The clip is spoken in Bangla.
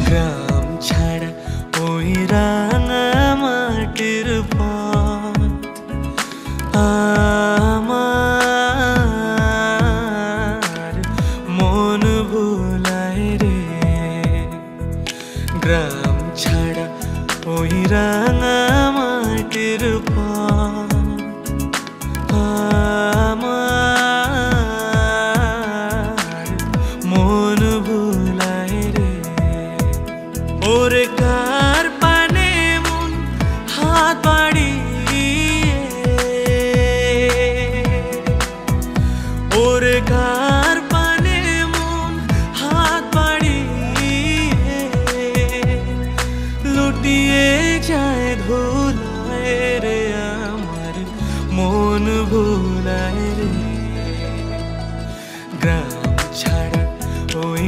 গ্রাম ছাড়া ওই রাঙা মাটির পথ আমার মন ভুলায় রে। গ্রাম ছাড়া ওই রাঙা মাটির পথ আমার মন ভুলায় রে। ওরে কার পানে মন হাত বাড়িয়ে, ওরে কার পানে মন হাত বাড়িয়ে লুটিয়ে যায় ধুলায় রে। আমার মন ভুলায় রে। গ্রাম ছাড়া ওই